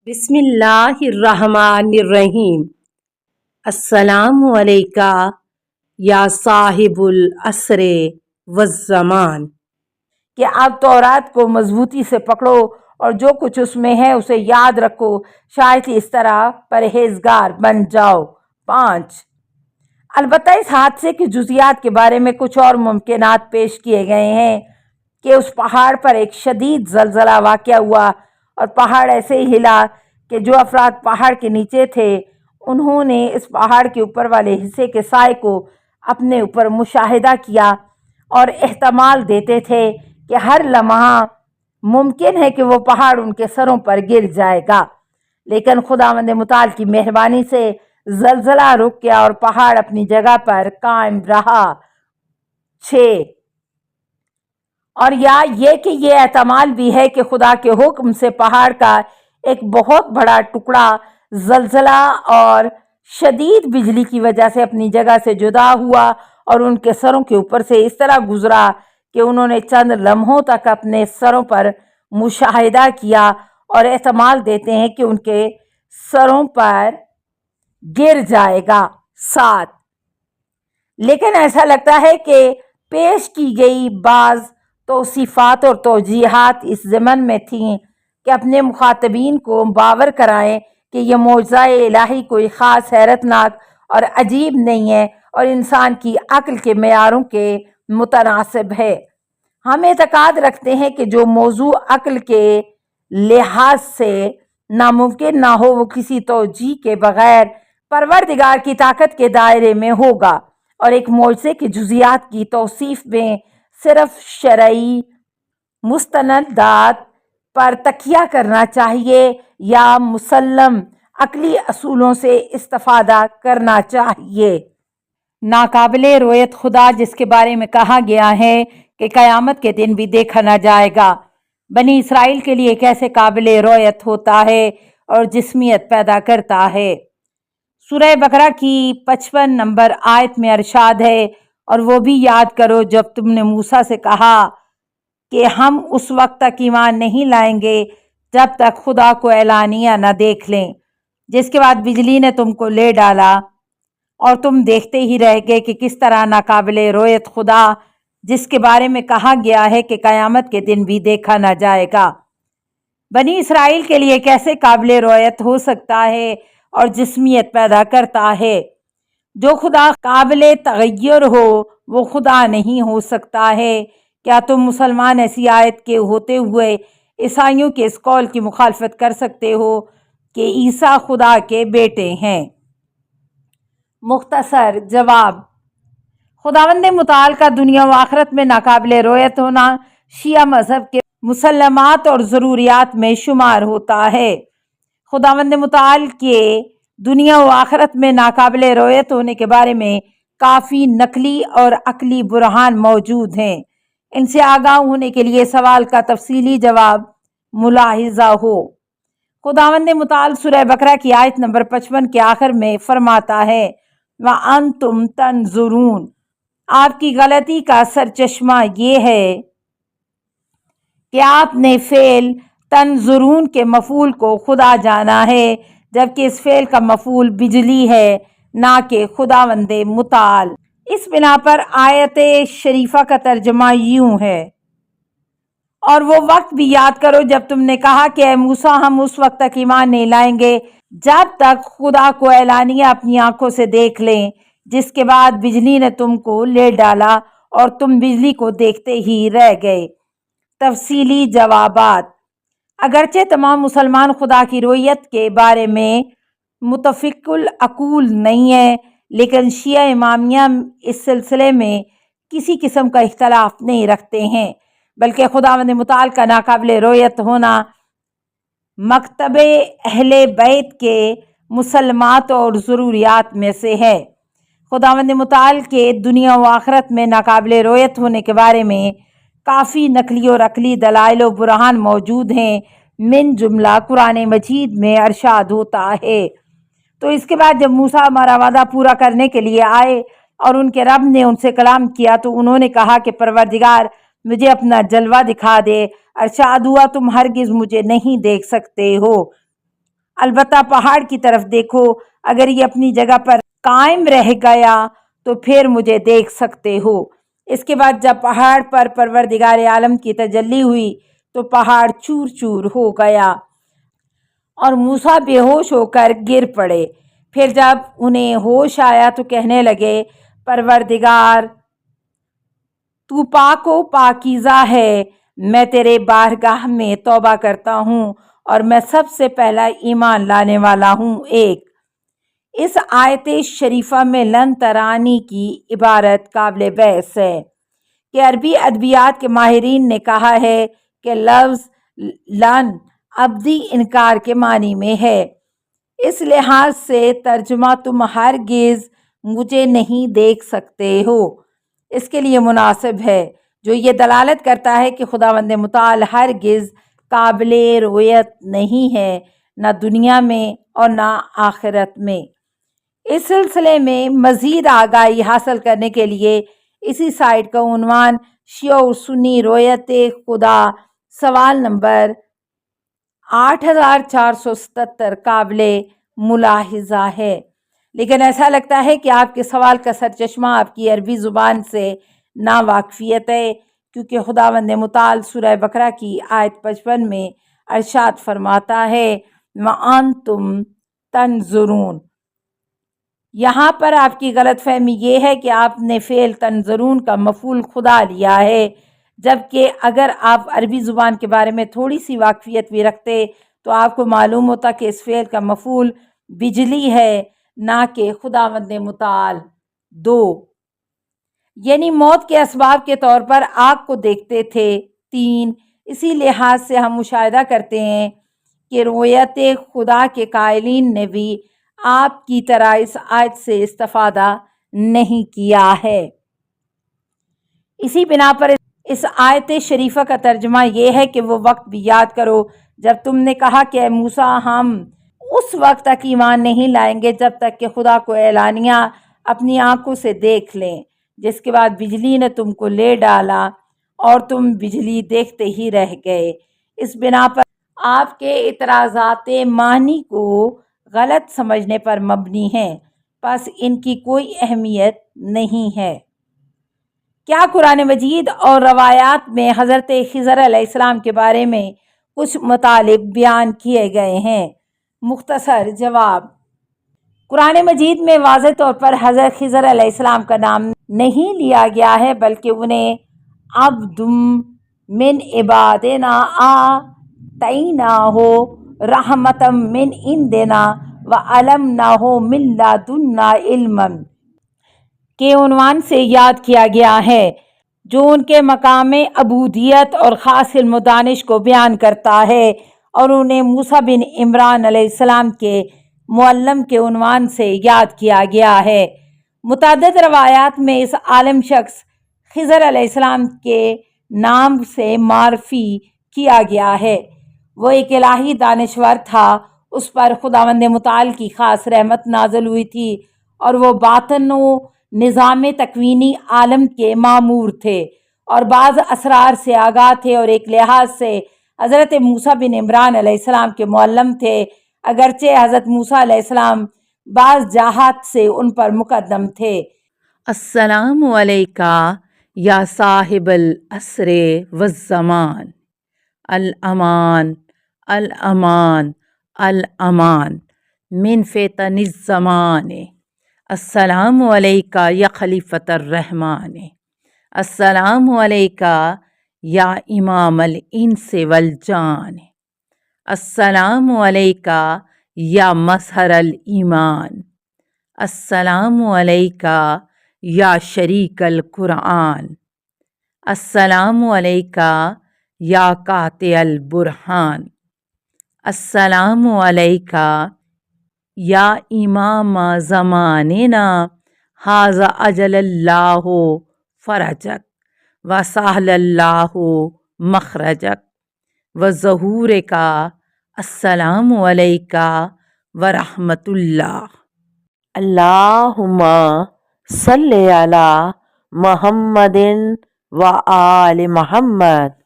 بسم اللہ الرحمن الرحیم۔ السلام علیکہ یا صاحب العصر والزمان، کہ آپ تورات کو مضبوطی سے پکڑو اور جو کچھ اس میں ہے اسے یاد رکھو، شاید اس طرح پرہیزگار بن جاؤ۔ 5۔ البتہ اس حادثے کی جزیات کے بارے میں کچھ اور ممکنات پیش کیے گئے ہیں کہ اس پہاڑ پر ایک شدید زلزلہ واقع ہوا اور پہاڑ ایسے ہی ہلا کہ جو افراد پہاڑ کے نیچے تھے انہوں نے اس پہاڑ کے اوپر والے حصے کے سائے کو اپنے اوپر مشاہدہ کیا اور احتمال دیتے تھے کہ ہر لمحہ ممکن ہے کہ وہ پہاڑ ان کے سروں پر گر جائے گا، لیکن خداوند متعال کی مہربانی سے زلزلہ رک گیا اور پہاڑ اپنی جگہ پر قائم رہا۔ 6۔ اور یا یہ کہ یہ احتمال بھی ہے کہ خدا کے حکم سے پہاڑ کا ایک بہت بڑا ٹکڑا زلزلہ اور شدید بجلی کی وجہ سے اپنی جگہ سے جدا ہوا اور ان کے سروں کے اوپر سے اس طرح گزرا کہ انہوں نے چند لمحوں تک اپنے سروں پر مشاہدہ کیا اور احتمال دیتے ہیں کہ ان کے سروں پر گر جائے گا۔ 7۔ لیکن ایسا لگتا ہے کہ پیش کی گئی بعض توصیفات اور توجیہات اس ضمن میں تھیں کہ اپنے مخاطبین کو باور کرائیں کہ یہ معجزہ الہی کوئی خاص حیرتناک اور عجیب نہیں ہے اور انسان کی عقل کے معیاروں کے متناسب ہے۔ ہم اعتقاد رکھتے ہیں کہ جو موضوع عقل کے لحاظ سے ناممکن نہ ہو وہ کسی توجیہ کے بغیر پروردگار کی طاقت کے دائرے میں ہوگا، اور ایک معجزے کی جزیات کی توصیف میں صرف شرعی مستندات پر تکیہ کرنا چاہیے یا مسلم عقلی اصولوں سے استفادہ کرنا چاہیے۔ ناقابل رؤیت خدا، جس کے بارے میں کہا گیا ہے کہ قیامت کے دن بھی دیکھا نہ جائے گا، بنی اسرائیل کے لیے کیسے قابل رؤیت ہوتا ہے اور جسمیت پیدا کرتا ہے۔ سورہ بقرہ کی 55 نمبر آیت میں ارشاد ہے، اور وہ بھی یاد کرو جب تم نے موسیٰ سے کہا کہ ہم اس وقت تک ایمان نہیں لائیں گے جب تک خدا کو اعلانیہ نہ دیکھ لیں، جس کے بعد بجلی نے تم کو لے ڈالا اور تم دیکھتے ہی رہ گئے کہ کس طرح ناقابل رؤیت خدا، جس کے بارے میں کہا گیا ہے کہ قیامت کے دن بھی دیکھا نہ جائے گا، بنی اسرائیل کے لیے کیسے قابل رؤیت ہو سکتا ہے اور جسمیت پیدا کرتا ہے۔ جو خدا قابل تغیر ہو وہ خدا نہیں ہو سکتا ہے۔ کیا تم مسلمان ایسی آیت کے ہوتے ہوئے عیسائیوں کے اس قول کی مخالفت کر سکتے ہو کہ عیسیٰ خدا کے بیٹے ہیں؟ مختصر جواب: خداوند متعال کا دنیا و آخرت میں ناقابل رؤیت ہونا شیعہ مذہب کے مسلمات اور ضروریات میں شمار ہوتا ہے۔ خداوند متعال کے دنیا و آخرت میں ناقابل رؤیت ہونے کے بارے میں کافی نقلی اور عقلی برہان موجود ہیں۔ ان سے آگاہ ہونے کے لیے سوال کا تفصیلی جواب ملاحظہ ہو۔ خداوند متعال سورہ بقرہ کی آیت نمبر 55 کے آخر میں فرماتا ہے، وَأَنْتُمْ تَنْظُرُونَ۔ آپ کی غلطی کا سرچشمہ یہ ہے کہ آپ نے فعل تنظرون کے مفعول کو خدا جانا ہے، جبکہ اس فعل کا مفعول بجلی ہے نہ کہ خداوند متعال۔ اس بنا پر آیت شریفہ کا ترجمہ یوں ہے، اور وہ وقت بھی یاد کرو جب تم نے کہا کہ اے موسیٰ ہم اس وقت تک ایمان نہیں لائیں گے جب تک خدا کو اعلانیہ اپنی آنکھوں سے دیکھ لیں، جس کے بعد بجلی نے تم کو لے ڈالا اور تم بجلی کو دیکھتے ہی رہ گئے۔ تفصیلی جوابات: اگرچہ تمام مسلمان خدا کی رؤیت کے بارے میں متفق العقول نہیں ہیں، لیکن شیعہ امامیہ اس سلسلے میں کسی قسم کا اختلاف نہیں رکھتے ہیں، بلکہ خداوند متعال کا ناقابل رؤیت ہونا مکتب اہل بیت کے مسلمات اور ضروریات میں سے ہے۔ خداوند متعال کے دنیا و آخرت میں ناقابل رؤیت ہونے کے بارے میں کافی نقلی اور عقلی دلائل و برہان موجود ہیں، من جملہ قرآن مجید میں ارشاد ہوتا ہے، تو اس کے بعد جب موسیٰ ہمارا وعدہ پورا کرنے کے لیے آئے اور ان کے رب نے ان سے کلام کیا تو انہوں نے کہا کہ پروردگار مجھے اپنا جلوہ دکھا دے۔ ارشاد ہوا تم ہرگز مجھے نہیں دیکھ سکتے ہو۔ البتہ پہاڑ کی طرف دیکھو، اگر یہ اپنی جگہ پر قائم رہ گیا تو پھر مجھے دیکھ سکتے ہو۔ اس کے بعد جب پہاڑ پر پروردگار عالم کی تجلی ہوئی تو پہاڑ چور چور ہو گیا اور موسیٰ بے ہوش ہو کر گر پڑے۔ پھر جب انہیں ہوش آیا تو کہنے لگے، پروردگار تو پاک و پاکیزہ ہے، میں تیرے بارگاہ میں توبہ کرتا ہوں اور میں سب سے پہلا ایمان لانے والا ہوں۔ اس آیت شریفہ میں لن ترانی کی عبارت قابل بحث ہے کہ عربی ادبیات کے ماہرین نے کہا ہے کہ لفظ لن ابدی انکار کے معنی میں ہے۔ اس لحاظ سے ترجمہ تم ہرگز مجھے نہیں دیکھ سکتے ہو اس کے لیے مناسب ہے، جو یہ دلالت کرتا ہے کہ خداوند متعال ہرگز قابل رؤیت نہیں ہے، نہ دنیا میں اور نہ آخرت میں۔ اس سلسلے میں مزید آگاہی حاصل کرنے کے لیے اسی سائٹ کا عنوان شیعہ اور سنی رؤیت خدا سوال نمبر 8477 قابل ملاحظہ ہے، لیکن ایسا لگتا ہے کہ آپ کے سوال کا سرچشمہ آپ کی عربی زبان سے ناواقفیت ہے، کیونکہ خداوند متعال سورہ بقرہ کی آیت 55 میں ارشاد فرماتا ہے وَأَنْتُمْ تَنْظُرُونَ۔ یہاں پر آپ کی غلط فہمی یہ ہے کہ آپ نے فعل تنظرون کا مفعول خدا لیا ہے، جبکہ اگر آپ عربی زبان کے بارے میں تھوڑی سی واقفیت بھی رکھتے تو آپ کو معلوم ہوتا کہ اس فعل کا مفعول بجلی ہے، نہ کہ خداوند متعال۔ 2 یعنی موت کے اسباب کے طور پر آگ کو دیکھتے تھے۔ 3 اسی لحاظ سے ہم مشاہدہ کرتے ہیں کہ رؤیت خدا کے قائلین نے بھی آپ کی طرح اس آیت سے استفادہ نہیں کیا ہے۔ اسی بنا پر اس آیت شریفہ کا ترجمہ یہ ہے کہ وہ وقت بھی یاد کرو جب تم نے کہا کہ اے موسیٰ ہم اس وقت تک ایمان نہیں لائیں گے جب تک کہ خدا کو اعلانیہ اپنی آنکھوں سے دیکھ لیں، جس کے بعد بجلی نے تم کو لے ڈالا اور تم بجلی دیکھتے ہی رہ گئے۔ اس بنا پر آپ کے اعتراضات معنی کو غلط سمجھنے پر مبنی ہیں، پس ان کی کوئی اہمیت نہیں ہے۔ کیا قرآن مجید اور روایات میں حضرت خضر علیہ السلام کے بارے میں کچھ مطالب بیان کیے گئے ہیں؟ مختصر جواب، قرآن مجید میں واضح طور پر حضرت خضر علیہ السلام کا نام نہیں لیا گیا ہے، بلکہ انہیں عبد من عبادنا آتیناہ رحمۃ من عندنا وعلمناہ من لدنا علما کے عنوان سے یاد کیا گیا ہے، جو ان کے مقام عبودیت اور خاص علم و دانش کو بیان کرتا ہے، اور انہیں موسیٰ بن عمران علیہ السلام کے معلم کے عنوان سے یاد کیا گیا ہے۔ متعدد روایات میں اس عالم شخص خضر علیہ السلام کے نام سے معرفی کیا گیا ہے۔ وہ ایک الہی دانشور تھا، اس پر خداوند متعال کی خاص رحمت نازل ہوئی تھی اور وہ باطن و نظام تکوینی عالم کے معمور تھے اور بعض اسرار سے آگاہ تھے، اور ایک لحاظ سے حضرت موسیٰ بن عمران علیہ السلام کے معلم تھے، اگرچہ حضرت موسیٰ علیہ السلام بعض جہات سے ان پر مقدم تھے۔ السلام علیکہ یا صاحب العصر والزمان، الامان الامان الامان من فتن الزمان، السلام علیکہ یا خلیفۃ الرحمن، السلام علیکہ یا امام الانس والجان، السلام علیکہ یا مظہر الایمان، السلام علیکہ یا شریک القرآن، السلام علیکہ یا قاطع البرہان، السلام علیکہ یا امام زماننا ھذا اجل اللہ فرجک وسہل اللہ مخرجک وظہورک، السلام علیکہ ورحمۃ اللہ۔ اللہم صلی علی محمد و آل محمد۔